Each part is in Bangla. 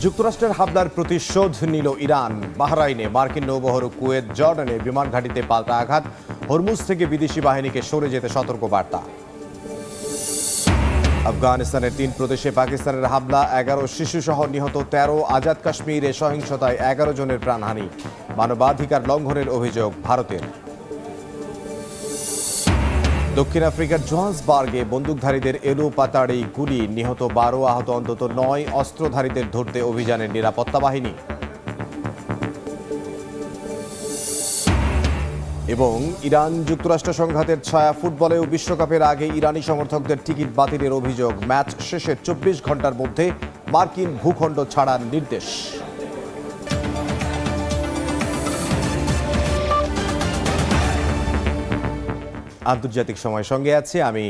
যুক্তরাষ্ট্রের হামলার প্রতিশোধ নিল ইরান। বাহরাইনে মার্কিন নৌবহর, কুয়েত, জর্ডানে বিমান ঘাঁটিতে পাল্টা আঘাত। হরমুজ থেকে বিদেশি বাহিনীকে সরে যেতে সতর্ক বার্তা। আফগানিস্তানের 3 প্রদেশে পাকিস্তানের হামলা, 11 শিশুসহ নিহত 13। আজাদ কাশ্মীরে সহিংসতায় 11 জনের প্রাণহানি। মানবাধিকার লঙ্ঘনের অভিযোগ ভারতের। দক্ষিণ আফ্রিকার জোহান্সবার্গে বন্দুকধারীদের এলোপাতাড়ি গুলি, নিহত 12, আহত অন্তত 9। অস্ত্রধারীদের ধরতে অভিযানের নিরাপত্তা বাহিনী। এবং ইরান যুক্তরাষ্ট্র সংঘাতের ছায়া, ফুটবলেও বিশ্বকাপের আগে ইরানি সমর্থকদের টিকিট বাতিলের অভিযোগ। ম্যাচ শেষে 24 ঘন্টার মধ্যে মার্কিন ভূখণ্ড ছাড়ার নির্দেশ। আন্তর্জাতিক সময় সঙ্গে আছে আমি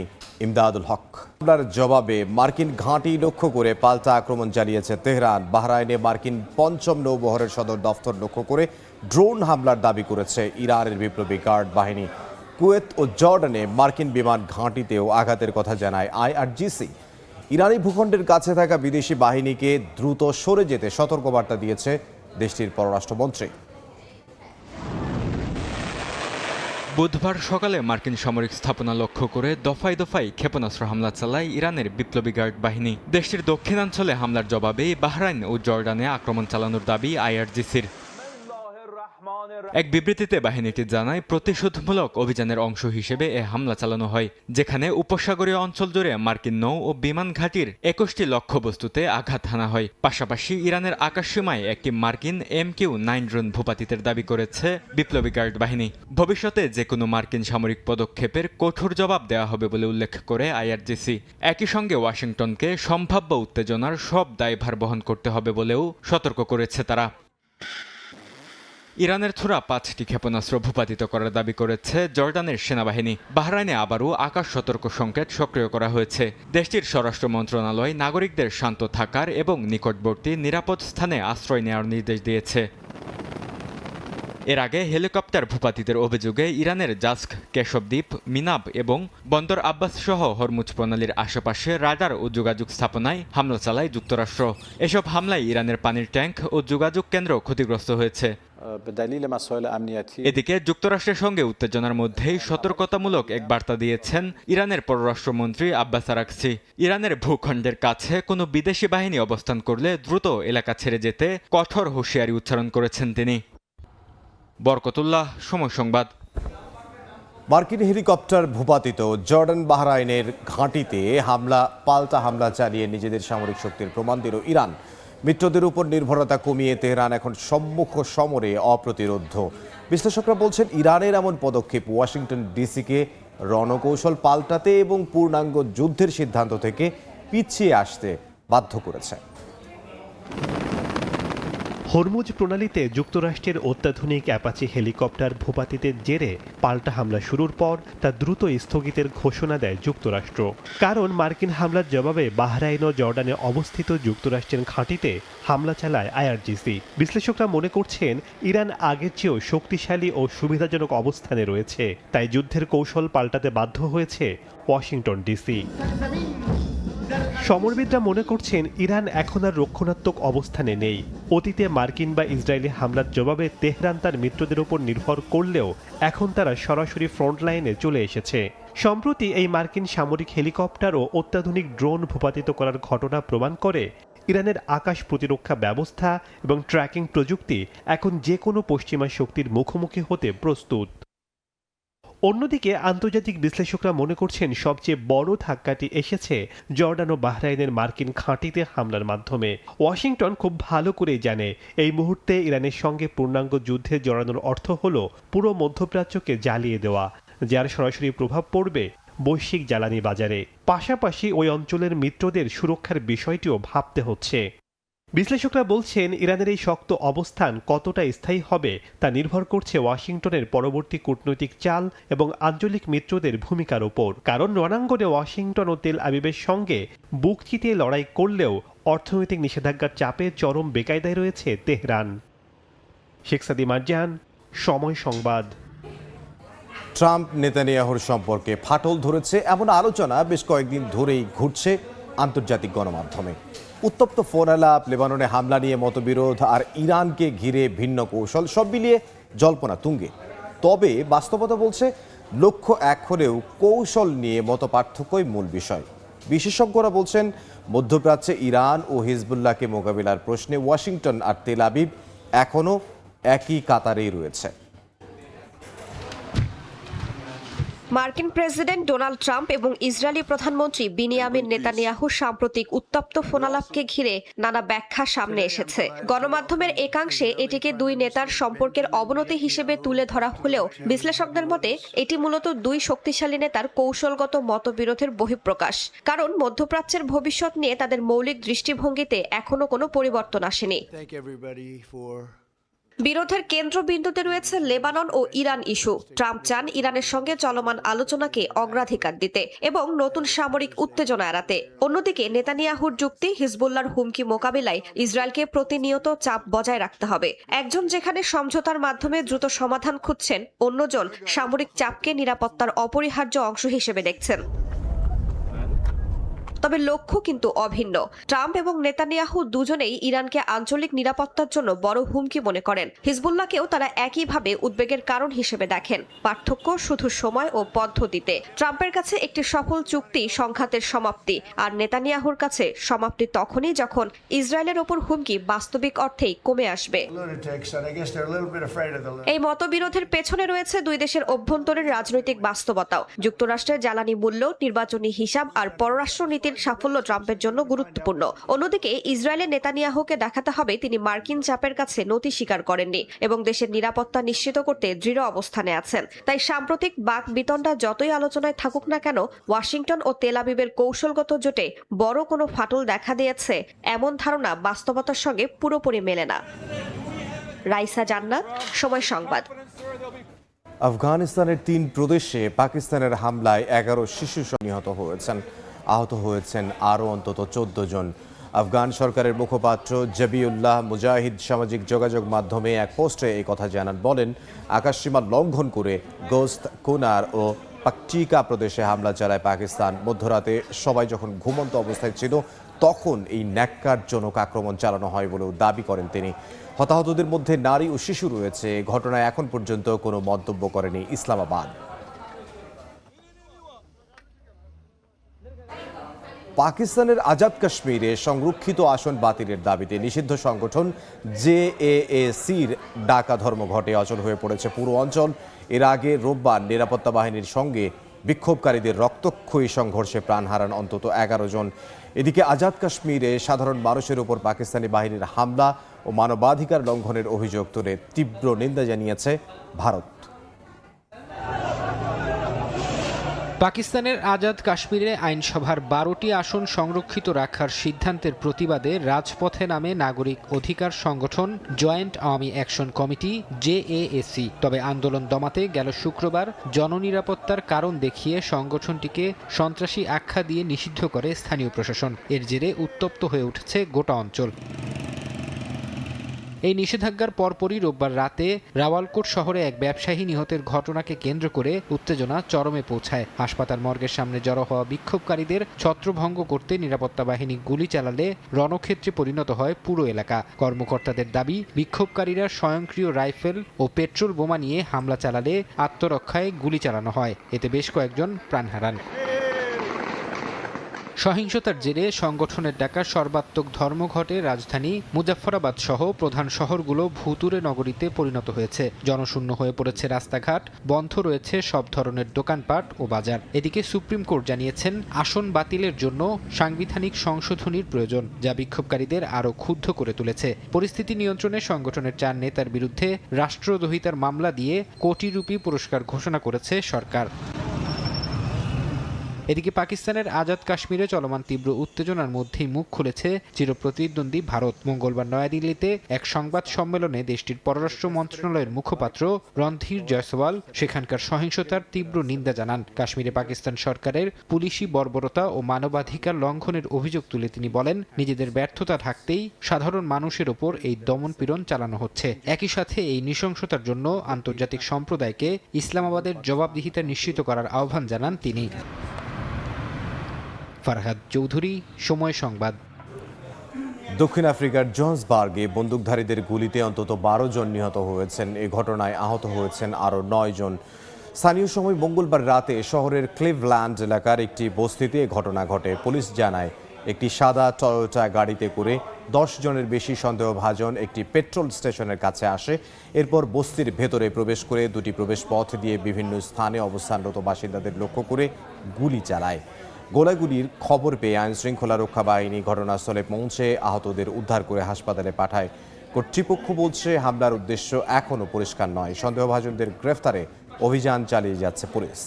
ইমদাদুল হক। হামলার জবাবে মার্কিন ঘাঁটি লক্ষ্য করে পাল্টা আক্রমণ চালিয়েছে তেহরান। বাহরাইনে মার্কিন 5ম নৌবহরের সদর দফতর লক্ষ্য করে ড্রোন হামলার দাবি করেছে ইরানের বিপ্লবী গার্ড বাহিনী। কুয়েত ও জর্ডানে মার্কিন বিমান ঘাঁটিতেও আঘাতের কথা জানায় আইআরজিসি। ইরানি ভূখণ্ডের কাছে থাকা বিদেশি বাহিনীকে দ্রুত সরে যেতে সতর্কবার্তা দিয়েছে দেশটির পররাষ্ট্রমন্ত্রী। বুধবার সকালে মার্কিন সামরিক স্থাপনা লক্ষ্য করে দফায় দফায় ক্ষেপণাস্ত্র হামলা চালায় ইরানের বিপ্লবী গার্ড বাহিনী। দেশটির দক্ষিণাঞ্চলে হামলার জবাবে বাহরাইন ও জর্ডানে আক্রমণ চালানোর দাবি আইআরজিসির। এক বিবৃতিতে বাহিনীটি জানায়, প্রতিশোধমূলক অভিযানের অংশ হিসেবে এ হামলা চালানো হয়, যেখানে উপসাগরীয় অঞ্চল জুড়ে মার্কিন নৌ ও বিমান ঘাঁটির 21টি লক্ষ্যবস্তুতে আঘাত হানা হয়। পাশাপাশি ইরানের আকাশসীমায় একটি মার্কিন MQ-9 ড্রোন ভূপাতিতের দাবি করেছে বিপ্লবী গার্ড বাহিনী। ভবিষ্যতে যে কোনো মার্কিন সামরিক পদক্ষেপের কঠোর জবাব দেওয়া হবে বলে উল্লেখ করে আইআরজিসি। একই সঙ্গে ওয়াশিংটনকে সম্ভাব্য উত্তেজনার সব দায়ভার বহন করতে হবে বলেও সতর্ক করেছে তারা। ইরানের ছোড়া 5টি ক্ষেপণাস্ত্র ভূপাতিত করার দাবি করেছে জর্ডানের সেনাবাহিনী। বাহরাইনে আবারও আকাশ সতর্ক সংকেত সক্রিয় করা হয়েছে। দেশটির স্বরাষ্ট্র মন্ত্রণালয় নাগরিকদের শান্ত থাকার এবং নিকটবর্তী নিরাপদ স্থানে আশ্রয় নেওয়ার নির্দেশ দিয়েছে। এর আগে হেলিকপ্টার ভূপাতিতের অভিযোগে ইরানের জাস্ক, কেশবদ্বীপ, মিনাব এবং বন্দর আব্বাস সহ হরমুজ প্রণালীর আশেপাশে রাডার ও যোগাযোগ স্থাপনায় হামলা চালায় যুক্তরাষ্ট্র। এসব হামলায় ইরানের পানির ট্যাঙ্ক ও যোগাযোগ কেন্দ্র ক্ষতিগ্রস্ত হয়েছে। এদিকে যুক্তরাষ্ট্রের সঙ্গে উত্তেজনার মধ্যেই সতর্কতামূলক এক বার্তা দিয়েছেন ইরানের পররাষ্ট্রমন্ত্রী আব্বাস আরাকচি। ইরানের ভূখণ্ডের কাছে কোনো বিদেশি বাহিনী অবস্থান করলে দ্রুত এলাকা ছেড়ে যেতে কঠোর হুঁশিয়ারি উচ্চারণ করেছেন তিনি। বরকতুল্লাহ, সময় সংবাদ। মার্কিন হেলিকপ্টার ভূপাতিত, জর্ডান বাহরাইনের ঘাঁটিতে পাল্টা হামলা চালিয়ে নিজেদের সামরিক শক্তির প্রমাণ দিল ইরান। মিত্রদের উপর নির্ভরতা কমিয়ে তেহরান এখন সম্মুখ সমরে অপ্রতিরোধ্য। বিশ্লেষকরা বলছেন, ইরানের এমন পদক্ষেপ ওয়াশিংটন ডিসিকে রণকৌশল পাল্টাতে এবং পূর্ণাঙ্গ যুদ্ধের সিদ্ধান্ত থেকে পিছিয়ে আসতে বাধ্য করেছে। হরমুজ প্রণালীতে যুক্তরাষ্ট্রের অত্যাধুনিক অ্যাপাচি হেলিকপ্টার ভূপাতিতের জেরে পাল্টা হামলা শুরুর পর তা দ্রুত স্থগিতের ঘোষণা দেয় যুক্তরাষ্ট্র। কারণ মার্কিন হামলার জবাবে বাহরাইন ও জর্ডানে অবস্থিত যুক্তরাষ্ট্রের ঘাঁটিতে হামলা চালায় আইআরজিসি। বিশ্লেষকরা মনে করছেন, ইরান আগের চেয়েও শক্তিশালী ও সুবিধাজনক অবস্থানে রয়েছে, তাই যুদ্ধের কৌশল পাল্টাতে বাধ্য হয়েছে ওয়াশিংটন ডিসি। সমরবিদরা মনে করছেন, ইরান এখন আর রক্ষণাত্মক অবস্থানে নেই। অতীতে মার্কিন বা ইসরায়েলি হামলার জবাবে তেহরান তার মিত্রদের উপর নির্ভর করলেও এখন তারা সরাসরি ফ্রন্টলাইনে চলে এসেছে। সম্প্রতি এই মার্কিন সামরিক হেলিকপ্টার ও অত্যাধুনিক ড্রোন ভূপাতিত করার ঘটনা প্রমাণ করে ইরানের আকাশ প্রতিরক্ষা ব্যবস্থা এবং ট্র্যাকিং প্রযুক্তি এখন যে কোনো পশ্চিমা শক্তির মুখোমুখি হতে প্রস্তুত। অন্যদিকে আন্তর্জাতিক বিশ্লেষকরা মনে করছেন, সবচেয়ে বড় ধাক্কাটি এসেছে জর্ডান ও বাহরাইনের মার্কিন ঘাঁটিতে হামলার মাধ্যমে। ওয়াশিংটন খুব ভালো করেই জানে, এই মুহূর্তে ইরানের সঙ্গে পূর্ণাঙ্গ যুদ্ধে জড়ানোর অর্থ হল পুরো মধ্যপ্রাচ্যকে জ্বালিয়ে দেওয়া, যার সরাসরি প্রভাব পড়বে বৈশ্বিক জ্বালানি বাজারে। পাশাপাশি ওই অঞ্চলের মিত্রদের সুরক্ষার বিষয়টিও ভাবতে হচ্ছে। বিশ্লেষকরা বলছেন, ইরানের এই শক্ত অবস্থান কতটা স্থায়ী হবে তা নির্ভর করছে ওয়াশিংটনের পরবর্তী কূটনৈতিক চাল এবং আঞ্চলিক মিত্রদের ভূমিকার উপর। কারণ রণাঙ্গনে ওয়াশিংটন ও তেল আবিবের সঙ্গে বুক চিতিয়ে লড়াই করলেও অর্থনৈতিক নিষেধাজ্ঞার চাপে চরম বেকায়দায় রয়েছে তেহরান। শেখ সাদি মারজান, সময় সংবাদ। ট্রাম্প নেতানিয়াহুর সম্পর্কে ফাটল ধরেছে এমন আলোচনা বেশ কয়েকদিন ধরেই ঘুরছে আন্তর্জাতিক গণমাধ্যমে। উত্তপ্ত ফোন আলাপ, লেবাননে হামলা নিয়ে মতবিরোধ আর ইরানকে ঘিরে ভিন্ন কৌশল, সব মিলিয়ে জল্পনা তুঙ্গে। তবে বাস্তবতা বলছে লক্ষ্য এক হলেও কৌশল নিয়ে মতপার্থক্যই মূল বিষয়। বিশেষজ্ঞরা বলছেন মধ্যপ্রাচ্যে ইরান ও হিজবুল্লাহকে মোকাবিলার প্রশ্নে ওয়াশিংটন আর তেল আবিব এখনও একই কাতারেই রয়েছে। মার্কিন প্রেসিডেন্ট ডোনাল্ড ট্রাম্প এবং ইসরায়েলি প্রধানমন্ত্রী বিনিয়ামিন নেতানিয়াহুর সাম্প্রতিক উত্তপ্ত ফোনালাপকে ঘিরে নানা ব্যাখ্যা সামনে এসেছে। গণমাধ্যমের একাংশে এটিকে দুই নেতার সম্পর্কের অবনতি হিসেবে তুলে ধরা হলেও বিশ্লেষকদের মতে এটি মূলত দুই শক্তিশালী নেতার কৌশলগত মতবিরোধের বহিঃপ্রকাশ। কারণ মধ্যপ্রাচ্যের ভবিষ্যৎ নিয়ে তাদের মৌলিক দৃষ্টিভঙ্গিতে এখনো কোনো পরিবর্তন আসেনি। বিরোধের কেন্দ্রবিন্দুতে রয়েছে লেবানন ও ইরান ইস্যু। ট্রাম্প চান ইরানের সঙ্গে চলমান আলোচনাকে অগ্রাধিকার দিতে এবং নতুন সামরিক উত্তেজনা এড়াতে। অন্যদিকে নেতানিয়াহুর যুক্তি, হিজবুল্লাহর হুমকি মোকাবিলায় ইসরায়েলকে প্রতিনিয়ত চাপ বজায় রাখতে হবে। একজন যেখানে সমঝোতার মাধ্যমে দ্রুত সমাধান খুঁজছেন, অন্যজন সামরিক চাপকে নিরাপত্তার অপরিহার্য অংশ হিসেবে দেখছেন। তবে লক্ষ্য কিন্তু অভিন্ন। ট্রাম্প এবং নেতানিয়াহু দুজনেই ইরানকে আঞ্চলিক নিরাপত্তার জন্য বড় হুমকি মনে করেন। হিজবুল্লাহকেও তারা একইভাবে উদ্বেগের কারণ হিসেবে দেখেন। পার্থক্য শুধু সময় ও পদ্ধতিতে। ট্রাম্পের কাছে একটি সফল চুক্তি সংঘাতের সমাপ্তি, আর নেতানিয়াহুর কাছে সমাপ্তি তখনই যখন ইসরায়েলের ওপর হুমকি বাস্তবিক অর্থেই কমে আসবে। এই মতবিরোধের পেছনে রয়েছে দুই দেশের অভ্যন্তরীণ রাজনৈতিক বাস্তবতাও। যুক্তরাষ্ট্রের জ্বালানি মূল্য, নির্বাচনী হিসাব আর পররাষ্ট্রনীতির সাফল্য ট্রাম্পের জন্য গুরুত্বপূর্ণ। অন্যদিকে ইসরায়েলের নেতানিয়াহুকে দেখাতে হবে তিনি মার্কিন চাপের কাছে নতি স্বীকার করেননি এবং দেশের নিরাপত্তা নিশ্চিত করতে দৃঢ় অবস্থানে আছেন। তাই সাম্প্রতিক বাক বিতণ্ডা যতই আলোচনায় থাকুক না কেন, ওয়াশিংটন ও তেল আবিবের কৌশলগত জোটে বড় কোনো ফাটল দেখা দিয়েছে এমন ধারণা বাস্তবতার সঙ্গে পুরোপুরি মেলে না। রাইসা জান্নাত, সময় সংবাদ। আফগানিস্তানের 3 প্রদেশে পাকিস্তানের হামলায় 11 শিশু নিহত হয়েছেন। আহত হয়েছেন আরও অন্তত 14 জন। আফগান সরকারের মুখপাত্র জবিউল্লাহ মুজাহিদ সামাজিক যোগাযোগ মাধ্যমে এক পোস্টে এই কথা জানান। বলেন, আকাশসীমা লঙ্ঘন করে গোস্ত, কুনার ও পাকটিকা প্রদেশে হামলা চালায় পাকিস্তান। মধ্যরাতে সবাই যখন ঘুমন্ত অবস্থায় ছিল তখন এই ন্যাক্কারজনক আক্রমণ চালানো হয় বলেও দাবি করেন তিনি। হতাহতদের মধ্যে নারী ও শিশু রয়েছে। ঘটনায় এখন পর্যন্ত কোনো মন্তব্য করেনি ইসলামাবাদ। পাকিস্তানের আজাদ কাশ্মীরে সংরক্ষিত আসন বাতিলের দাবিতে নিষিদ্ধ সংগঠন জেএএসির ডাকা ধর্মঘটে অচল হয়ে পড়েছে পুরো অঞ্চল। এর আগে রোববার নিরাপত্তা বাহিনীর সঙ্গে বিক্ষোভকারীদের রক্তক্ষয়ী সংঘর্ষে প্রাণ হারান অন্তত 11 জন। এদিকে আজাদ কাশ্মীরে সাধারণ মানুষের উপর পাকিস্তানি বাহিনীর হামলা ও মানবাধিকার লঙ্ঘনের অভিযোগ তুলে তীব্র নিন্দা জানিয়েছে ভারত। পাকিস্তানের আজাদ কাশ্মীরে আইনসভার 12টি আসন সংরক্ষিত রাখার সিদ্ধান্তের প্রতিবাদে রাজপথে নামে নাগরিক অধিকার সংগঠন joint army action committee JAAC. তবে আন্দোলন দমাতে গেল শুক্রবার জননিরাপত্তার কারণ দেখিয়ে সংগঠনটিকে সন্ত্রাসী আখ্যা দিয়ে নিষিদ্ধ করে স্থানীয় প্রশাসন। এর জেরে উত্তপ্ত হয়ে উঠেছে গোটা অঞ্চল। এই নিষেধাজ্ঞার পরপরই রোববার রাতে রাওয়ালকোট শহরে এক ব্যবসায়ী নিহতের ঘটনাকে কেন্দ্র করে উত্তেজনা চরমে পৌঁছায়। হাসপাতাল মর্গের সামনে জড়ো হওয়া বিক্ষোভকারীদের ছত্রভঙ্গ করতে নিরাপত্তা বাহিনী গুলি চালালে রণক্ষেত্রে পরিণত হয় পুরো এলাকা। কর্মকর্তাদের দাবি, বিক্ষোভকারীরা স্বয়ংক্রিয় রাইফেল ও পেট্রোল বোমা নিয়ে হামলা চালালে আত্মরক্ষায় গুলি চালানো হয়। এতে বেশ কয়েকজন প্রাণ হারান। সহিংসতার জেরে সংগঠনের ডাকা সর্বাত্মক ধর্মঘটে রাজধানী মুজাফফরাবাদ সহ প্রধান শহরগুলো ভুতুড়ে নগরীতে পরিণত হয়েছে। জনশূন্য হয়ে পড়েছে রাস্তাঘাট, বন্ধ রয়েছে সব ধরনের দোকানপাট ও বাজার। এদিকে সুপ্রিম কোর্ট জানিয়েছেন আসন বাতিলের জন্য সাংবিধানিক সংশোধনীর প্রয়োজন, যা বিক্ষোভকারীদের আরও ক্ষুব্ধ করে তুলেছে। পরিস্থিতি নিয়ন্ত্রণে সংগঠনের 4 নেতার বিরুদ্ধে রাষ্ট্রদ্রোহিতার মামলা দিয়ে কোটি রুপি পুরস্কার ঘোষণা করেছে সরকার। এদিকে পাকিস্তানের আজাদ কাশ্মীরে চলমান তীব্র উত্তেজনার মধ্যেই মুখ খুলেছে চিরপ্রতিদ্বন্দ্বী ভারত। মঙ্গলবার নয়াদিল্লিতে এক সংবাদ সম্মেলনে দেশটির পররাষ্ট্র মন্ত্রণালয়ের মুখপাত্র রণধীর জয়সওয়াল সেখানকার সহিংসতার তীব্র নিন্দা জানান। কাশ্মীরে পাকিস্তান সরকারের পুলিশি বর্বরতা ও মানবাধিকার লঙ্ঘনের অভিযোগ তুলে তিনি বলেন, নিজেদের ব্যর্থতা ঢাকতেই সাধারণ মানুষের ওপর এই দমনপীড়ন চালানো হচ্ছে। একই সাথে এই নৃশংসতার জন্য আন্তর্জাতিক সম্প্রদায়কে ইসলামাবাদের জবাবদিহিতা নিশ্চিত করার আহ্বান জানান তিনি। ফারহাদ চৌধুরী, সময় সংবাদ। দক্ষিণ আফ্রিকার জোহান্সবার্গে বন্দুকধারীদের গুলিতে অন্তত 12 জন নিহত হয়েছেন। এই ঘটনায় আহত হয়েছেন আরও 9 জন। স্থানীয় সময় মঙ্গলবার রাতে শহরের ক্লিভল্যান্ড এলাকার একটি বস্তিতে এ ঘটনা ঘটে। পুলিশ জানায় একটি সাদা টয়োটা গাড়িতে করে 10 জনের বেশি সন্দেহভাজন একটি পেট্রোল স্টেশনের কাছে আসে। এরপর বস্তির ভেতরে প্রবেশ করে দুটি প্রবেশ পথ দিয়ে বিভিন্ন স্থানে অবস্থানরত বাসিন্দাদের লক্ষ্য করে গুলি চালায়। গোলাগুলির খবর পেয়ে আইনশৃঙ্খলা রক্ষা বাহিনী ঘটনাস্থলে পৌঁছে আহতদের উদ্ধার করে হাসপাতালে পাঠায়। কর্তৃপক্ষ বলছে হামলার উদ্দেশ্য এখনও পরিষ্কার নয়। সন্দেহভাজনদের গ্রেফতারে অভিযান চালিয়ে যাচ্ছে পুলিশ।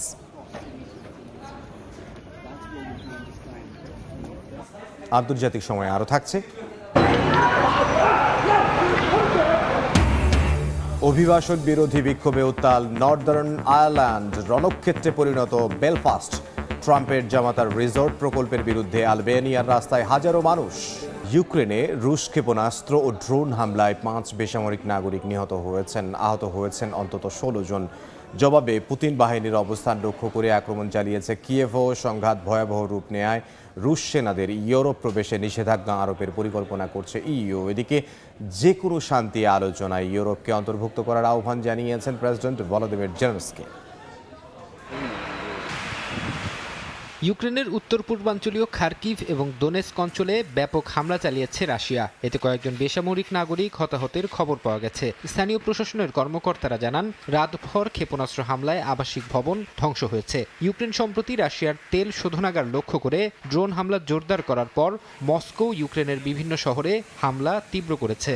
আন্তর্জাতিক সময় আরও থাকছে। অভিবাসন বিরোধী বিক্ষোভে উত্তাল নর্দার্ন আয়ারল্যান্ড, রণক্ষেত্রে পরিণত বেলফাস্ট। ট্রাম্পের জামাতার রিসোর্ট প্রকল্পের বিরুদ্ধে আলবেনিয়ার রাস্তায় হাজারো মানুষ। ইউক্রেনে রুশ ক্ষেপণাস্ত্র ও ড্রোন হামলায় 5 বেসামরিক নাগরিক নিহত হয়েছেন, আহত হয়েছেন অন্তত 16 জন। জবাবে পুতিন বাহিনীর অবস্থান লক্ষ্য করে আক্রমণ চালিয়েছে কিয়েভও। সংঘাত ভয়াবহ রূপ নেয় রুশ সেনাদের ইউরোপ প্রবেশে নিষেধাজ্ঞা আরোপের পরিকল্পনা করছে ইইউ। এদিকে যে কোনো শান্তি আলোচনায় ইউরোপকে অন্তর্ভুক্ত করার আহ্বান জানিয়েছেন প্রেসিডেন্ট ভলোদিমির জেলেনস্কি। ইউক্রেনের উত্তর পূর্বাঞ্চলীয় খার্কিভ এবং দোনেস্ক অঞ্চলে ব্যাপক হামলা চালিয়েছে রাশিয়া। এতে কয়েকজন বেসামরিক নাগরিক হতাহতের খবর পাওয়া গেছে। স্থানীয় প্রশাসনের কর্মকর্তারা জানান, রাতভর ক্ষেপণাস্ত্র হামলায় আবাসিক ভবন ধ্বংস হয়েছে। ইউক্রেন সম্প্রতি রাশিয়ার তেল শোধনাগার লক্ষ্য করে ড্রোন হামলা জোরদার করার পর মস্কো ইউক্রেনের বিভিন্ন শহরে হামলা তীব্র করেছে।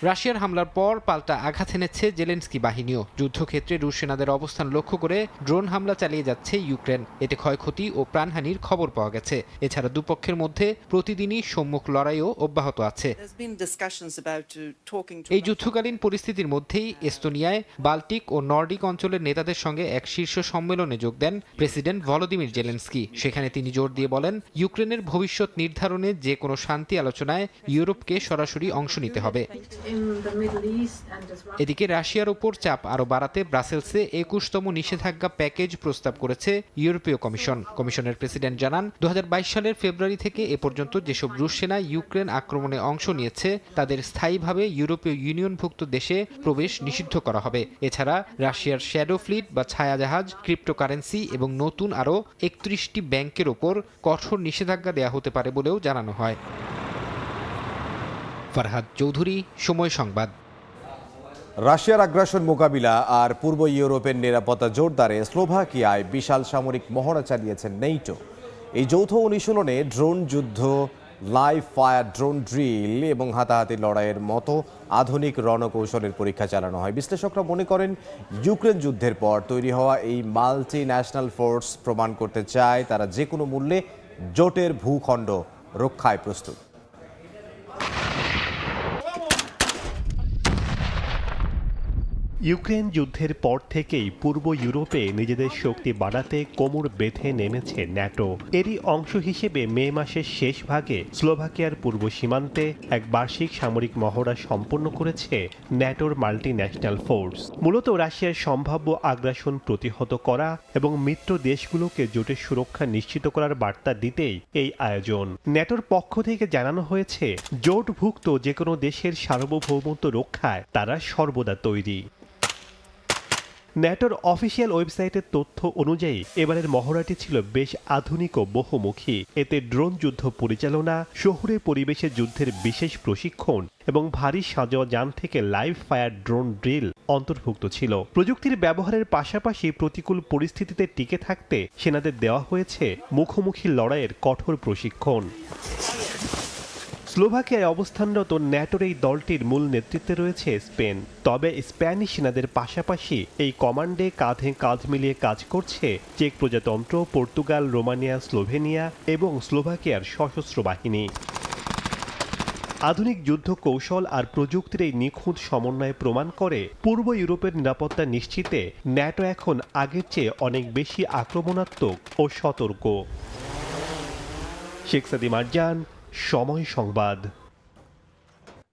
রাশিয়ার হামলার পর পাল্টা আঘাত এনেছে জেলেনস্কি বাহিনীও। যুদ্ধক্ষেত্রে রুশ সেনাদের অবস্থান লক্ষ্য করে ড্রোন হামলা চালিয়ে যাচ্ছে ইউক্রেন। এতে ক্ষয়ক্ষতি ও প্রাণহানির খবর পাওয়া গেছে। এছাড়া দুপক্ষের মধ্যে প্রতিদিনই সম্মুখ লড়াইও অব্যাহত আছে। এই যুদ্ধকালীন পরিস্থিতির মধ্যেই এস্তোনিয়ায় বাল্টিক ও নর্ডিক অঞ্চলের নেতাদের সঙ্গে এক শীর্ষ সম্মেলনে যোগ দেন প্রেসিডেন্ট ভলোদিমির জেলেনস্কি। সেখানে তিনি জোর দিয়ে বলেন, ইউক্রেনের ভবিষ্যৎ নির্ধারণে যে কোনো শান্তি আলোচনায় ইউরোপকে সরাসরি অংশ নিতে হবে। এদিকে রাশিয়ার উপর চাপ আরও বাড়াতে ব্রাসেলসে 21তম নিষেধাজ্ঞা প্যাকেজ প্রস্তাব করেছে ইউরোপীয় কমিশন। কমিশনের প্রেসিডেন্ট জানান, 2022 সালের ফেব্রুয়ারি থেকে এ পর্যন্ত যেসব রুশ সেনা ইউক্রেন আক্রমণে অংশ নিয়েছে তাদের স্থায়ীভাবে ইউরোপীয় ইউনিয়নভুক্ত দেশে প্রবেশ নিষিদ্ধ করা হবে। এছাড়া রাশিয়ার শ্যাডো ফ্লিট বা ছায়াজাহাজ, ক্রিপ্টোকারেন্সি এবং নতুন আরও 31টি ব্যাংকের ওপর কঠোর নিষেধাজ্ঞা দেওয়া হতে পারে বলেও জানানো হয়। ফারহাদ চৌধুরী, সময় সংবাদ। রাশিয়ার আগ্রাসন মোকাবিলা আর পূর্ব ইউরোপের নিরাপত্তা জোরদারে স্লোভাকিয়ায় বিশাল সামরিক মহড়া চালিয়েছেন নেটো। এই যৌথ অনুশীলনে ড্রোন যুদ্ধ, লাইভ ফায়ার ড্রোন ড্রিল এবং হাতাহাতি লড়াইয়ের মতো আধুনিক রণকৌশলের পরীক্ষা চালানো হয়। বিশ্লেষকরা মনে করেন, ইউক্রেন যুদ্ধের পর তৈরি হওয়া এই মাল্টি ন্যাশনাল ফোর্স প্রমাণ করতে চায় তারা যে কোনো মূল্যে জোটের ভূখণ্ড রক্ষায় প্রস্তুত। ইউক্রেন যুদ্ধের পর থেকেই পূর্ব ইউরোপে নিজেদের শক্তি বাড়াতে কোমর বেঁধে নেমেছে ন্যাটো। এরই অংশ হিসেবে মে মাসের শেষ ভাগে স্লোভাকিয়ার পূর্ব সীমান্তে এক বার্ষিক সামরিক মহড়া সম্পন্ন করেছে ন্যাটোর মাল্টি ন্যাশনাল ফোর্স। মূলত রাশিয়ার সম্ভাব্য আগ্রাসন প্রতিহত করা এবং মিত্র দেশগুলোকে জোটের সুরক্ষা নিশ্চিত করার বার্তা দিতেই এই আয়োজন। ন্যাটোর পক্ষ থেকে জানানো হয়েছে, জোটভুক্ত যে কোনো দেশের সার্বভৌমত্ব রক্ষায় তারা সর্বদা তৈরি। ন্যাটোর অফিসিয়াল ওয়েবসাইটের তথ্য অনুযায়ী এবারের মহড়াটি ছিল বেশ আধুনিক ও বহুমুখী। এতে ড্রোন যুদ্ধ পরিচালনা, শহুরে পরিবেশে যুদ্ধের বিশেষ প্রশিক্ষণ এবং ভারী সাঁজোয়া যান থেকে লাইভ ফায়ার ড্রোন ড্রিল অন্তর্ভুক্ত ছিল। প্রযুক্তির ব্যবহারের পাশাপাশি প্রতিকূল পরিস্থিতিতে টিকে থাকতে সেনাদের দেওয়া হয়েছে মুখোমুখি লড়াইয়ের কঠোর প্রশিক্ষণ। স্লোভাকিয়ায় অবস্থানরত ন্যাটোর এই দলটির মূল নেতৃত্বে রয়েছে স্পেন। তবে স্প্যানিশ সেনাদের পাশাপাশি এই কমান্ডে কাঁধে কাঁধ মিলিয়ে কাজ করছে চেক প্রজাতন্ত্র, পর্তুগাল, রোমানিয়া, স্লোভেনিয়া এবং স্লোভাকিয়ার সশস্ত্র বাহিনী। আধুনিক যুদ্ধ কৌশল আর প্রযুক্তির এই নিখুঁত সমন্বয় প্রমাণ করে পূর্ব ইউরোপের নিরাপত্তা নিশ্চিতে ন্যাটো এখন আগের চেয়ে অনেক বেশি আক্রমণাত্মক ও সতর্ক। শেখ সাদি মারজান, সময় সংবাদ।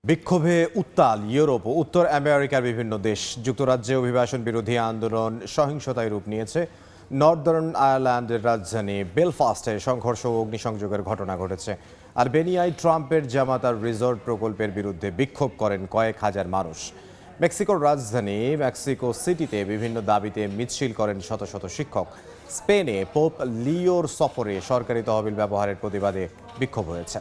বিক্ষোভে উত্তাল ইউরোপ ও উত্তর আমেরিকার বিভিন্ন দেশ। যুক্তরাজ্যে অভিবাসন বিরোধী আন্দোলন সহিংসতায় রূপ নিয়েছে। নর্দার্ন আয়ারল্যান্ডের রাজধানী বেলফাস্টে সংঘর্ষ ও অগ্নিসংযোগের ঘটনা ঘটেছে। আলবেনিয়ায় ট্রাম্পের জামাতার রিসর্ট প্রকল্পের বিরুদ্ধে বিক্ষোভ করেন কয়েক হাজার মানুষ। মেক্সিকোর রাজধানী মেক্সিকো সিটিতে বিভিন্ন দাবিতে মিছিল করেন শত শত শিক্ষক। স্পেনে পোপ লিওর সফরে সরকারি তহবিল ব্যবহারের প্রতিবাদে বিক্ষোভ হয়েছে।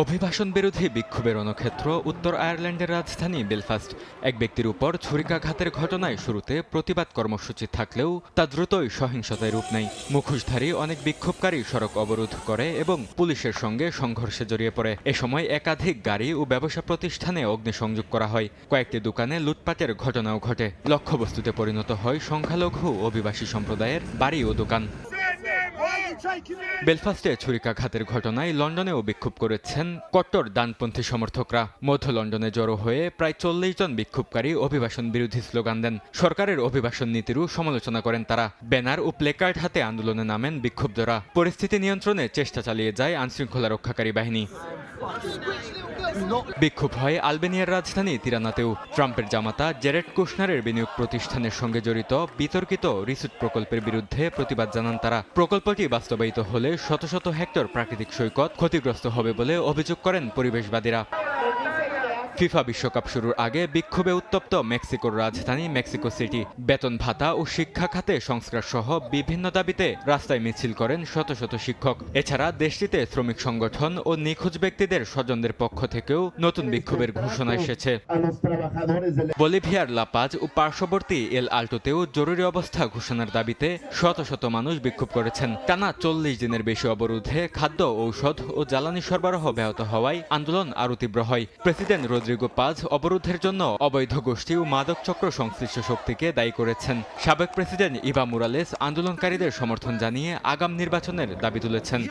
অভিবাসন বিরোধী বিক্ষোভের রণক্ষেত্র উত্তর আয়ারল্যান্ডের রাজধানী বেলফাস্ট। এক ব্যক্তির উপর ছুরিকাঘাতের ঘটনায় শুরুতে প্রতিবাদ কর্মসূচি থাকলেও তা দ্রুতই সহিংসতায় রূপ নেয়। মুখোশধারী অনেক বিক্ষোভকারী সড়ক অবরোধ করে এবং পুলিশের সঙ্গে সংঘর্ষে জড়িয়ে পড়ে। এ সময় একাধিক গাড়ি ও ব্যবসা প্রতিষ্ঠানে অগ্নিসংযোগ করা হয়। কয়েকটি দোকানে লুটপাটের ঘটনাও ঘটে। লক্ষ্যবস্তুতে পরিণত হয় সংখ্যালঘু অভিবাসী সম্প্রদায়ের বাড়ি ও দোকান। বেলফাস্টে ছুরিকাঘাতের ঘটনায় লন্ডনেও বিক্ষোভ করেছেন কট্টর ডানপন্থী সমর্থকরা। মধ্য লন্ডনে জড়ো হয়ে প্রায় 40 জন বিক্ষোভকারী অভিবাসন বিরোধী স্লোগান দেন। সরকারের অভিবাসন নীতিরও সমালোচনা করেন তারা। ব্যানার ও প্লেকার্ড হাতে আন্দোলনে নামেন বিক্ষুব্ধরা। পরিস্থিতি নিয়ন্ত্রণে চেষ্টা চালিয়ে যায় আইনশৃঙ্খলা রক্ষাকারী বাহিনী। বিক্ষোভ হয় আলবেনিয়ার রাজধানী তিরানাতেও। ট্রাম্পের জামাতা জেরেড কুশনারের বিনিয়োগ প্রতিষ্ঠানের সঙ্গে জড়িত বিতর্কিত রিসোর্ট প্রকল্পের বিরুদ্ধে প্রতিবাদ জানান তারা। প্রকল্পটি বাস্তবায়িত হলে শত শত হেক্টর প্রাকৃতিক সৈকত ক্ষতিগ্রস্ত হবে বলে অভিযোগ করেন পরিবেশবাদীরা। ফিফা বিশ্বকাপ শুরুর আগে বিক্ষোভে উত্তপ্ত মেক্সিকোর রাজধানী মেক্সিকো সিটি। বেতন ভাতা ও শিক্ষা খাতে সংস্কার সহ বিভিন্ন দাবিতে রাস্তায় মিছিল করেন শত শত শিক্ষক। এছাড়া দেশটিতে শ্রমিক সংগঠন ও নিখোঁজ ব্যক্তিদের স্বজনদের পক্ষ থেকেও নতুন বিক্ষোভের ঘোষণা এসেছে। বলিভিয়ার লাপাজ ও পার্শ্ববর্তী এল আল্টোতেও জরুরি অবস্থা ঘোষণার দাবিতে শত শত মানুষ বিক্ষোভ করেছেন। টানা 40 দিনের বেশি অবরোধে খাদ্য, ঔষধ ও জ্বালানি সরবরাহ ব্যাহত হওয়ায় আন্দোলন আরও তীব্র হয়। প্রেসিডেন্ট রদ্রিগো পাজ অবরোধের জন্য অবৈধ গোষ্ঠী ও মাদক চক্র সংশ্লিষ্ট শক্তিকে দায়ী করেছেন। সাবেক প্রেসিডেন্ট ইভা মোরালেস আন্দোলনকারীদের সমর্থন জানিয়ে আগাম নির্বাচনের দাবি তুলেছেন।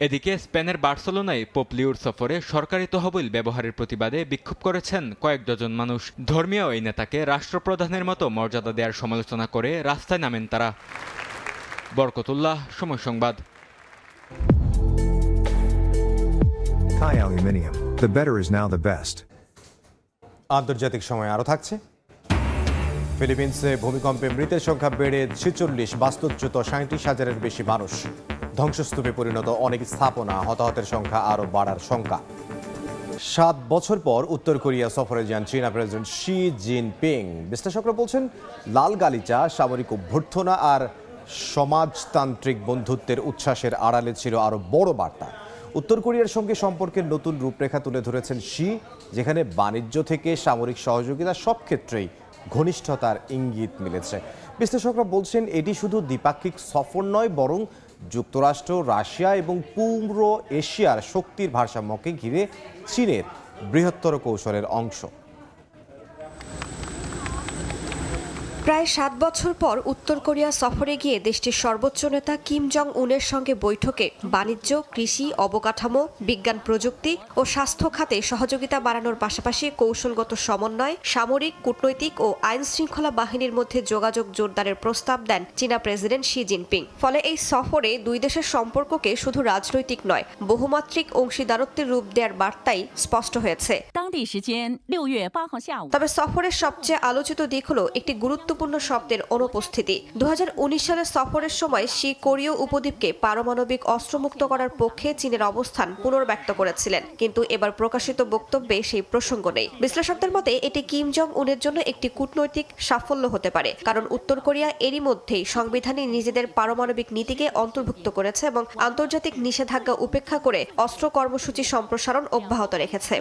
এদিকে স্পেনের বার্সেলোনায় পোপ লিওর সফরে সরকারি তহবিল ব্যবহারের প্রতিবাদে বিক্ষোভ করেছেন কয়েক ডজন মানুষ। ধর্মীয় এই নেতাকে রাষ্ট্রপ্রধানের মতো মর্যাদা দেওয়ার সমালোচনা করে রাস্তায় নামেন তারা। বরকতুল্লাহ, সময় সংবাদ। Thai Aluminium. The better is now the best. আন্তর্জাতিক সময় আরও থাকছে। ফিলিপিন্সে ভূমিকম্পে মৃতের সংখ্যা বেড়ে 46, বাস্তুচ্যুত 37,000-এর বেশি মানুষ। ধ্বংসস্তূপে পরিণত অনেক স্থাপনা, হতাহতের সংখ্যা আরও বাড়ার শঙ্কা। 7 বছর পর উত্তর কোরিয়া সফরে যান চীনা প্রেসিডেন্ট শি জিনপিং। বিশ্লেষকরা বলছেন লাল গালিচা, সামরিক অভ্যর্থনা আর সমাজতান্ত্রিক বন্ধুত্বের উচ্ছ্বাসের আড়ালে ছিল আরও বড় বার্তা। উত্তর কোরিয়ার সঙ্গে সম্পর্কের নতুন রূপরেখা তুলে ধরেছেন শি, যেখানে বাণিজ্য থেকে সামরিক সহযোগিতা সব ক্ষেত্রেই ঘনিষ্ঠতার ইঙ্গিত মিলেছে। বিশ্লেষকরা বলছেন এটি শুধু দ্বিপাক্ষিক সফর নয়, বরং যুক্তরাষ্ট্র, রাশিয়া এবং পূর্ব এশিয়ার শক্তির ভারসাম্যকে ঘিরে চীনের বৃহত্তর কৌশলের অংশ। প্রায় 7 বছর পর উত্তর কোরিয়া সফরে গিয়ে দেশটির সর্বোচ্চ নেতা কিম জং উনের সঙ্গে বৈঠকে বাণিজ্য, কৃষি, অবকাঠামো, বিজ্ঞান প্রযুক্তি ও স্বাস্থ্য খাতে সহযোগিতা বাড়ানোর পাশাপাশি কৌশলগত সমন্বয়, সামরিক, কূটনৈতিক ও আইন শৃঙ্খলা বাহিনীর মধ্যে যোগাযোগ জোরদারের প্রস্তাব দেন চীনা প্রেসিডেন্ট শি জিনপিং। ফলে এই সফরে দুই দেশের সম্পর্ককে শুধু রাজনৈতিক নয়, বহুমাত্রিক অংশীদারত্বের রূপ দেওয়ার বার্তাই স্পষ্ট হয়েছে। তবে সফরের সবচেয়ে আলোচিত দিক হলো একটি গুরুত্বপূর্ণ শব্দের অনুপস্থিতি। 2019 সালের সফরের সময় শি কোরীয় উপদ্বীপকে পারমাণবিক অস্ত্রমুক্ত করার পক্ষে চীনের অবস্থান পুনর্ব্যক্ত করেছিলেন, কিন্তু এবার প্রকাশিত বক্তব্যে সেই প্রসঙ্গ নেই। বিশ্লেষকদের মতে এটি কিম জং উনের জন্য একটি কূটনৈতিক সাফল্য হতে পারে, কারণ উত্তর কোরিয়া এরই মধ্যেই সংবিধানে নিজেদের পারমাণবিক নীতিকে অন্তর্ভুক্ত করেছে এবং আন্তর্জাতিক নিষেধাজ্ঞা উপেক্ষা করে অস্ত্র কর্মসূচি সম্প্রসারণ অব্যাহত রেখেছে।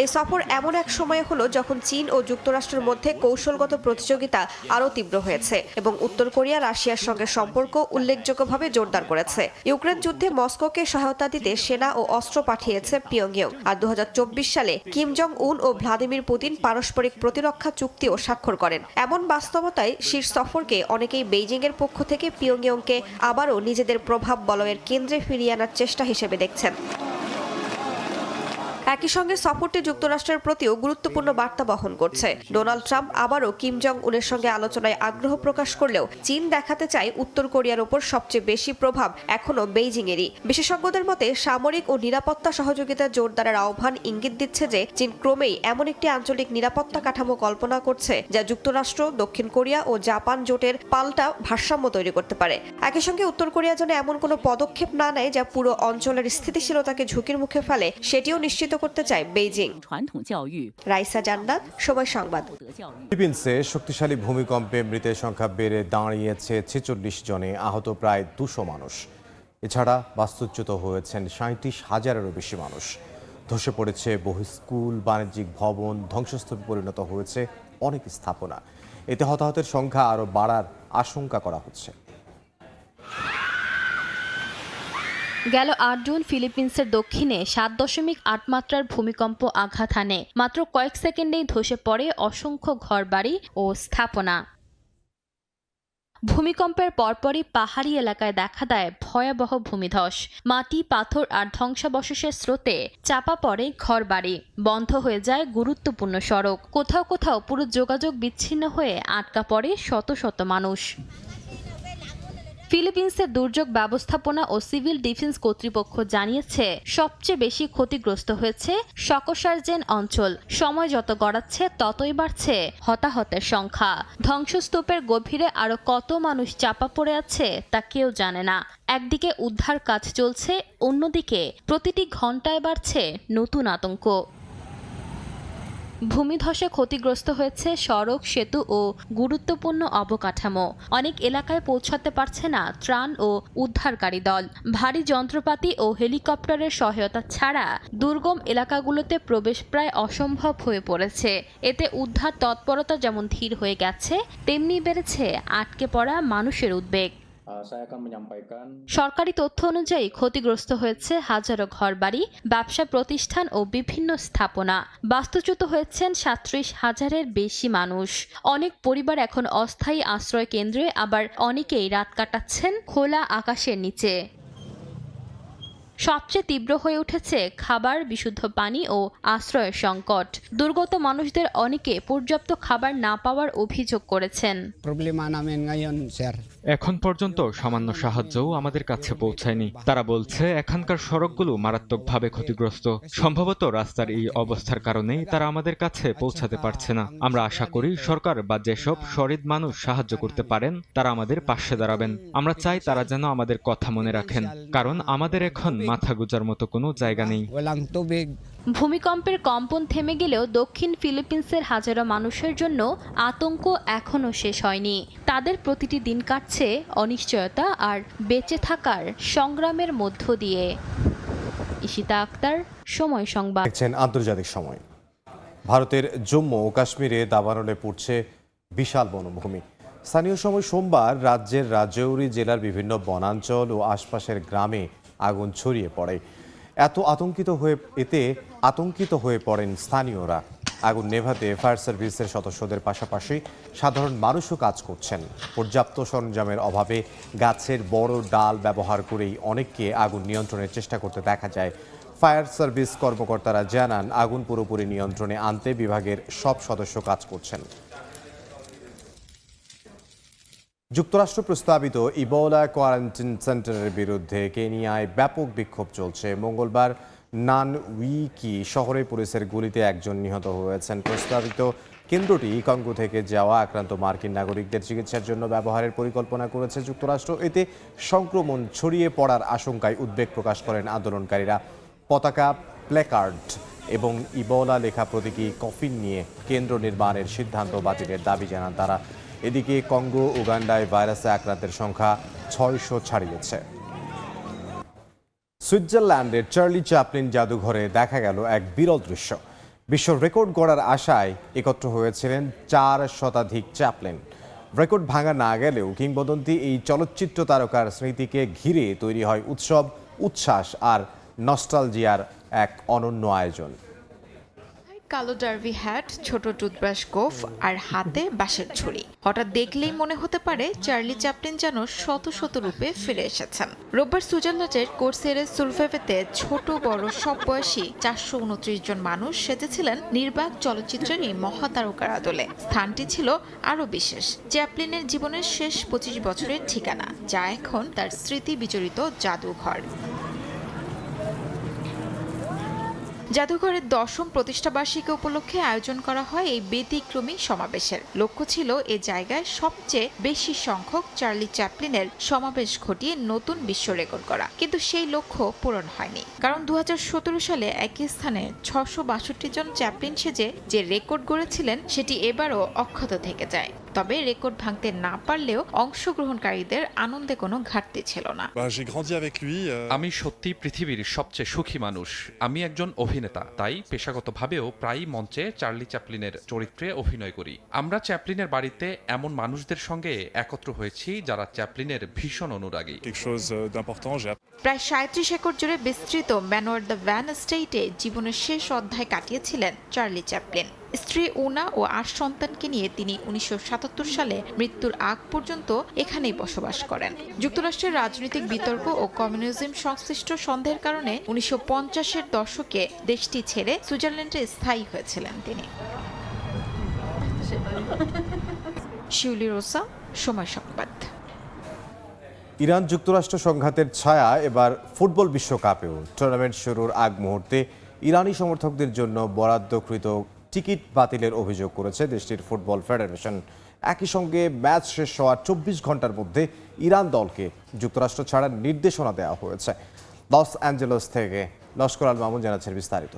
এই সফর এমন এক সময় হলো যখন চীন ও যুক্তরাষ্ট্রের মধ্যে কৌশলগত প্রতিযোগিতা আরও তীব্র হয়েছে এবং উত্তর কোরিয়া রাশিয়ার সঙ্গে সম্পর্ক উল্লেখযোগ্যভাবে জোরদার করেছে। ইউক্রেন যুদ্ধে মস্কোকে সহায়তা দিতে সেনা ও অস্ত্র পাঠিয়েছে পিয়ংইয়ং। আর 2024 সালে কিম জং উন ও ভ্লাদিমির পুতিন পারস্পরিক প্রতিরক্ষা চুক্তিও স্বাক্ষর করেন। এমন বাস্তবতায় শীর্ষ সফরকে অনেকেই বেইজিং এর পক্ষ থেকে পিয়ংইয়ংকে আবারও নিজেদের প্রভাব বলয়ের কেন্দ্রে ফিরিয়ে আনার চেষ্টা হিসেবে দেখছেন। একই সঙ্গে সফরটি যুক্তরাষ্ট্রের প্রতিও গুরুত্বপূর্ণ বার্তা বহন করছে। ডোনাল্ড ট্রাম্প আবারও কিম জং উনের সঙ্গে আলোচনায় আগ্রহ প্রকাশ করলেও চীন দেখাতে চায় উত্তর কোরিয়ার ওপর সবচেয়ে বেশি প্রভাব এখনও বেইজিংয়েরই। বিশেষজ্ঞদের মতে সামরিক ও নিরাপত্তা সহযোগিতা জোরদারের আহ্বান ইঙ্গিত দিচ্ছে যে চীন ক্রমেই এমন একটি আঞ্চলিক নিরাপত্তা কাঠামো কল্পনা করছে যা যুক্তরাষ্ট্র, দক্ষিণ কোরিয়া ও জাপান জোটের পাল্টা ভারসাম্য তৈরি করতে পারে। একই সঙ্গে উত্তর কোরিয়া যেন এমন কোনো পদক্ষেপ না নেয় যা পুরো অঞ্চলের স্থিতিশীলতাকে ঝুঁকির মুখে ফেলে, সেটিও নিশ্চিত করতে চায় বেইজিং। রাইসা জান্নাত, সময় সংবাদ। ফিলিপিন্সে শক্তিশালী ভূমিকম্পে মৃতের সংখ্যা বেড়ে দাঁড়িয়েছে 46 জনে, আহত প্রায় 200 মানুষ। এছাড়া বাস্তুচ্যুত হয়েছেন 37,000-এরও বেশি মানুষ। ধসে পড়েছে বহু স্কুল, বাণিজ্যিক ভবন, ধ্বংসস্তূপে পরিণত হয়েছে অনেক স্থাপনা। এতে হতাহতের সংখ্যা আরও বাড়ার আশঙ্কা করা হচ্ছে। গেল ৮ জুন ফিলিপিন্সের দক্ষিণে ৭.৮ মাত্রার ভূমিকম্প আঘাত হানে। মাত্র কয়েক সেকেন্ডেই ধসে পড়ে অসংখ্য ঘরবাড়ি ও স্থাপনা। ভূমিকম্পের পরপরই পাহাড়ি এলাকায় দেখা দেয় ভয়াবহ ভূমিধস। মাটি, পাথর আর ধ্বংসাবশেষের স্রোতে চাপা পড়ে ঘরবাড়ি, বন্ধ হয়ে যায় গুরুত্বপূর্ণ সড়ক। কোথাও কোথাও পুরো যোগাযোগ বিচ্ছিন্ন হয়ে আটকা পড়ে শত শত মানুষ। ফিলিপিন্সের দুর্যোগ ব্যবস্থাপনা ও সিভিল ডিফেন্স কর্তৃপক্ষ জানিয়েছে সবচেয়ে বেশি ক্ষতিগ্রস্ত হয়েছে সকসার্জেন অঞ্চল। সময় যত গড়াচ্ছে ততই বাড়ছে হতাহতের সংখ্যা। ধ্বংসস্তূপের গভীরে আরো কত মানুষ চাপা পড়ে আছে তা কেউ জানে না। একদিকে উদ্ধার কাজ চলছে, অন্যদিকে প্রতিটি ঘন্টায় বাড়ছে নতুন আতঙ্ক। ভূমিধসে ক্ষতিগ্রস্ত হয়েছে সড়ক, সেতু ও গুরুত্বপূর্ণ অবকাঠামো। অনেক এলাকায় পৌঁছাতে পারছে না ত্রাণ ও উদ্ধারকারী দল। ভারী যন্ত্রপাতি ও হেলিকপ্টারের সহায়তা ছাড়া দুর্গম এলাকাগুলোতে প্রবেশ প্রায় অসম্ভব হয়ে পড়েছে। এতে উদ্ধার তৎপরতা যেমন ধীর হয়ে গেছে, তেমনি বেড়েছে আটকে পড়া মানুষের উদ্বেগ। সরকারি তথ্য অনুযায়ী ক্ষতিগ্রস্ত হয়েছে হাজারো ঘরবাড়ি, ব্যবসা প্রতিষ্ঠান ও বিভিন্ন স্থাপনা। বাস্তুচ্যুত হয়েছেন 37,000-এর বেশি মানুষ। অনেক পরিবার এখন অস্থায়ী আশ্রয় কেন্দ্রে, আবার অনেকেই রাত কাটাচ্ছেন খোলা আকাশের নিচে। সবচেয়ে তীব্র হয়ে উঠেছে খাবার, বিশুদ্ধ পানি ও আশ্রয়ের সংকট। দুর্গত মানুষদের অনেকে পর্যাপ্ত খাবার না পাওয়ার অভিযোগ করেছেন। এখন পর্যন্ত সামান্য সাহায্যও আমাদের কাছে পৌঁছায়নি। তারা বলছে এখানকার সড়কগুলো মারাত্মকভাবে ক্ষতিগ্রস্ত। সম্ভবত রাস্তার এই অবস্থার কারণেই তারা আমাদের কাছে পৌঁছাতে পারছে না। আমরা আশা করি সরকার বা যেসব শহীদ মানুষ সাহায্য করতে পারেন তারা আমাদের পাশে দাঁড়াবেন। আমরা চাই তারা যেন আমাদের কথা মনে রাখেন, কারণ আমাদের এখন মাথা গোজার মতো কোনো জায়গা নেই। ভূমিকম্পের কম্পন থেমে গেলেও দক্ষিণ ফিলিপিন্সের হাজারো মানুষের জন্য আতঙ্ক এখনও শেষ হয়নি। তাদের প্রতিটি দিন কাটছে অনিশ্চয়তা আর বেঁচে থাকার সংগ্রামের মধ্য দিয়ে। ইশিতা আক্তার, সময় সংবাদ। দেখছেন আন্তর্জাতিক সময়। ভারতের জম্মু ও কাশ্মীরে দাবানলে পড়ছে বিশাল বনভূমি। স্থানীয় সময় সোমবার রাজ্যের রাজৌরি জেলার বিভিন্ন বনাঞ্চল ও আশপাশের গ্রামে আগুন ছড়িয়ে পড়ে। এতে আতঙ্কিত হয়ে পড়েন স্থানীয়রা। আগুন নেভাতে ফায়ার সার্ভিসের সদস্যদের পাশাপাশি সাধারণ মানুষও কাজ করছেন। পর্যাপ্ত সরঞ্জামের অভাবে গাছের বড় ডাল ব্যবহার করেই অনেককে আগুন নিয়ন্ত্রণের চেষ্টা করতে দেখা যায়। ফায়ার সার্ভিস কর্মকর্তারা জানান, আগুন পুরোপুরি নিয়ন্ত্রণে আনতে বিভাগের সব সদস্য কাজ করছেন। যুক্তরাষ্ট্র প্রস্তাবিত ইবোলা কোয়ারেন্টাইন সেন্টারের বিরুদ্ধে কেনিয়ায় ব্যাপক বিক্ষোভ চলছে। মঙ্গলবার নানউইকি শহরে পুলিশের গুলিতে একজন নিহত হয়েছেন। প্রস্তাবিত কেন্দ্রটি কঙ্গো থেকে যাওয়া আক্রান্ত মার্কিন নাগরিকদের চিকিৎসার জন্য ব্যবহারের পরিকল্পনা করেছে যুক্তরাষ্ট্র। এতে সংক্রমণ ছড়িয়ে পড়ার আশঙ্কায় উদ্বেগ প্রকাশ করেন আন্দোলনকারীরা। পতাকা, প্ল্যাকার্ড এবং ইবোলা লেখা প্রতীকী কফিন নিয়ে কেন্দ্র নির্মাণের সিদ্ধান্ত বাতিলের দাবি জানান তারা। এদিকে কঙ্গো, উগান্ডায় ভাইরাসে আক্রান্তের সংখ্যা 600 ছাড়িয়েছে। সুইজারল্যান্ডের চার্লি চ্যাপলিন জাদুঘরে দেখা গেল এক বিরল দৃশ্য। বিশ্ব রেকর্ড গড়ার আশায় একত্র হয়েছিলেন 4 শতাধিক চ্যাপলিন। রেকর্ড ভাঙা না গেলেও কিংবদন্তি এই চলচ্চিত্র তারকার স্মৃতিকে ঘিরে তৈরি হয় উৎসব, উচ্ছ্বাস আর নস্টালজিয়ার এক অনন্য আয়োজন। কালো ডার্ভি হ্যাট, ছোট টুথব্রাশ গোফ আর হাতে বাঁশের ছুরি। হঠাৎ দেখলেই মনে হতে পারে চার্লি চ্যাপলিন যেন শত শত রূপে ফিরে এসেছেন। রোববার সুইজারল্যান্ডের কোর্সেরের সুলভেভেতে ছোট বড় সব বয়সী 429 জন মানুষ সেজেছিলেন নির্বাক চলচ্চিত্রের এই মহাতারকার আদলে। স্থানটি ছিল আরও বিশেষ, চ্যাপলিনের জীবনের শেষ 25 বছরের ঠিকানা, যা এখন তার স্মৃতি বিজড়িত জাদুঘর। জাদুঘরের 10ম প্রতিষ্ঠাবার্ষিকী উপলক্ষে আয়োজন করা হয় এই ব্যতিক্রমী সমাবেশের। লক্ষ্য ছিল এ জায়গায় সবচেয়ে বেশি সংখ্যক চার্লি চ্যাপলিনের সমাবেশ ঘটিয়ে নতুন বিশ্ব রেকর্ড করা, কিন্তু সেই লক্ষ্য পূরণ হয়নি। কারণ 2017 সালে একই স্থানে 662 জন চ্যাপলিন সেজে যে রেকর্ড গড়েছিলেন সেটি এবারও অক্ষত থেকে যায়। তবে রেকর্ড ভাঙতে না পারলেও অংশগ্রহণকারীদের আনন্দে কোনো ঘাটতি ছিল না। আমি সত্যি পৃথিবীর সবচেয়ে সুখী মানুষ। আমি একজন অভিনেতা, তাই পেশাগতভাবেও প্রায়ই মঞ্চে চার্লি চ্যাপলিনের চরিত্রে অভিনয় করি। আমরা চ্যাপলিনের বাড়িতে এমন মানুষদের সঙ্গে একত্র হয়েছি যারা চ্যাপলিনের ভীষণ অনুরাগী। প্রায় 37 একর জুড়ে বিস্তৃত ম্যানোয়ার দ্য ভ্যান এস্টেটে জীবনের শেষ অধ্যায় কাটিয়েছিলেন চার্লি চ্যাপলিন। স্ত্রী উনা ও 8 সন্তানকে নিয়ে তিনি 1977 সালে মৃত্যুর আগ পর্যন্ত এখানেই বসবাস করেন। যুক্তরাষ্ট্রের রাজনৈতিক বিতর্ক ও কমিউনিজম সংশ্লিষ্ট সন্দেহের কারণে 1950-এর দশকে দেশটি ছেড়ে সুইজারল্যান্ডে স্থায়ী হয়েছিলেন তিনি। শিউলি রোসা, সময় সংবাদ। ইরান যুক্তরাষ্ট্র সংঘাতের ছায়া এবার ফুটবল বিশ্বকাপেও। টুর্নামেন্ট শুরুর আগ মুহূর্তে ইরানি সমর্থকদের জন্য বরাদ্দকৃত টিকিট বাতিলের অভিযোগ করেছে দেশটির ফুটবল ফেডারেশন। একই সঙ্গে ম্যাচ শেষ হওয়ার 24 ঘন্টার মধ্যে ইরান দলকে যুক্তরাষ্ট্র ছাড়ার নির্দেশনা দেওয়া হয়েছে। লস অ্যাঞ্জেলস থেকে লস্কর আল মামুন জানাচ্ছেন বিস্তারিত।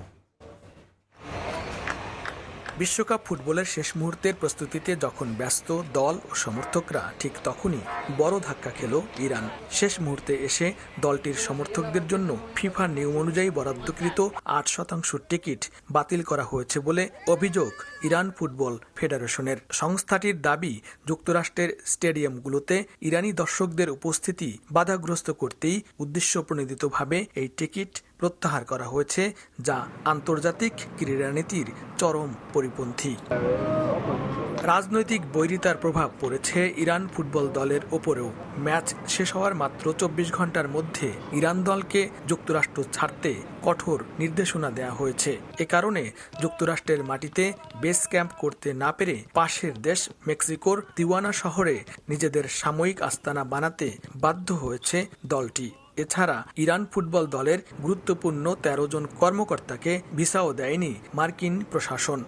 বিশ্বকাপ ফুটবলের শেষ মুহূর্তের প্রস্তুতিতে যখন ব্যস্ত দল ও সমর্থকরা, ঠিক তখনই বড় ধাক্কা খেল ইরান। শেষ মুহূর্তে এসে দলটির সমর্থকদের জন্য ফিফার নিয়ম অনুযায়ী বরাদ্দকৃত 8% টিকিট বাতিল করা হয়েছে বলে অভিযোগ ইরান ফুটবল ফেডারেশনের। সংস্থাটির দাবি, যুক্তরাষ্ট্রের স্টেডিয়ামগুলোতে ইরানি দর্শকদের উপস্থিতি বাধাগ্রস্ত করতেই উদ্দেশ্যপ্রণোদিতভাবে এই টিকিট প্রত্যাহার করা হয়েছে, যা আন্তর্জাতিক ক্রীড়ানীতির চরম পরিপন্থী। রাজনৈতিক বৈরিতার প্রভাব পড়েছে ইরান ফুটবল দলের ওপরেও। ম্যাচ শেষ হওয়ার মাত্র 24 ঘন্টার মধ্যে ইরান দলকে যুক্তরাষ্ট্র ছাড়তে কঠোর নির্দেশনা দেওয়া হয়েছে। এ কারণে যুক্তরাষ্ট্রের মাটিতে বেস ক্যাম্প করতে না পেরে পাশের দেশ মেক্সিকোর তিওয়ানা শহরে নিজেদের সাময়িক আস্তানা বানাতে বাধ্য হয়েছে দলটি। এছাড়া ইরান ফুটবল দলের গুরুত্বপূর্ণ 13 জন কর্মকর্তাকে ভিসাও দেয়নি মার্কিন প্রশাসন।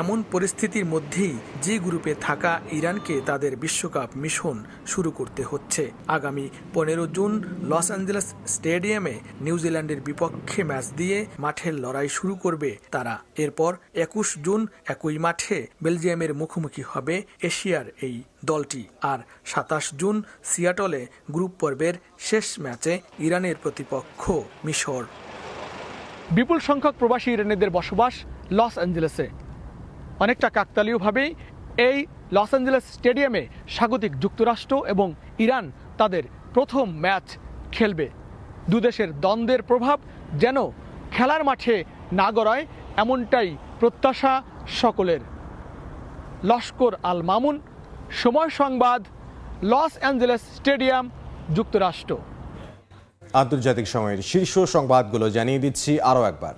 এমন পরিস্থিতির মধ্যেই জি গ্রুপে থাকা ইরানকে তাদের বিশ্বকাপ মিশন শুরু করতে হচ্ছে। আগামী 15 জুন লস অ্যাঞ্জেলেস স্টেডিয়ামে নিউজিল্যান্ডের বিপক্ষে ম্যাচ দিয়ে মাঠের লড়াই শুরু করবে তারা। এরপর 21 জুন একই মাঠে বেলজিয়ামের মুখোমুখি হবে এশিয়ার এই দলটি। আর 27 জুন সিয়াটলে গ্রুপ পর্বের শেষ ম্যাচে ইরানের প্রতিপক্ষ মিশর। বিপুল সংখ্যক প্রবাসী ইরানিদের বসবাস লস অ্যাঞ্জেলেসে। অনেকটা কাকতালীয়ভাবেই এই লস অ্যাঞ্জেলেস স্টেডিয়ামে স্বাগতিক যুক্তরাষ্ট্র এবং ইরান তাদের প্রথম ম্যাচ খেলবে। দুদেশের দ্বন্দ্বের প্রভাব যেন খেলার মাঠে না গড়ায়, এমনটাই প্রত্যাশা সকলের। লস্কর আল মামুন, সময় সংবাদ, লস অ্যাঞ্জেলেস স্টেডিয়াম, যুক্তরাষ্ট্র। আন্তর্জাতিক সময়ের শীর্ষ সংবাদগুলো জানিয়ে দিচ্ছি আরও একবার।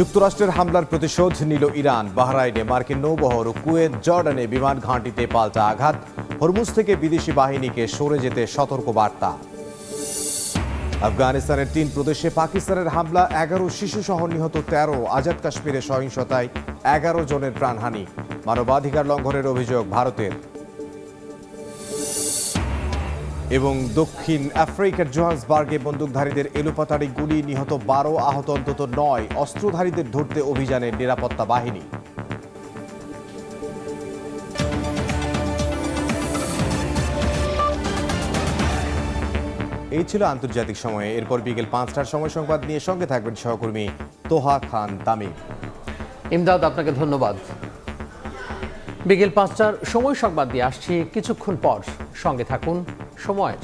যুক্তরাষ্ট্রের হামলার প্রতিশোধ নিল ইরান। বাহরাইনে মার্কিন নৌবহর ও কুয়েত জর্ডানে বিমান ঘাঁটিতে পাল্টা আঘাত। হরমুজ থেকে বিদেশি বাহিনীকে সরে যেতে সতর্ক বার্তা। আফগানিস্তানের 3 প্রদেশে পাকিস্তানের হামলা, 11 শিশু সহ নিহত 13। আজাদ কাশ্মীরে সহিংসতায় 11 জনের প্রাণহানি। মানবাধিকার লঙ্ঘনের অভিযোগ ভারতের। এবং দক্ষিণ আফ্রিকার জোহান্সবার্গে বন্দুকধারীদের এলোপাতাড়ি গুলি, নিহত 12, আহত অন্তত 9। অস্ত্রধারীদের ধরতে অভিযানে নিরাপত্তা বাহিনী। এই ছিল আন্তর্জাতিক সময়ে। এরপর বিকেল 5টার সময় সংবাদ নিয়ে সঙ্গে থাকবেন সহকর্মী তোহা খান তামিম। ইমদাদ, আপনাকে ধন্যবাদ। বিকেল 5টার সময় সংবাদ দিয়ে আসছি কিছুক্ষণ পর। সঙ্গে থাকুন সময়ের।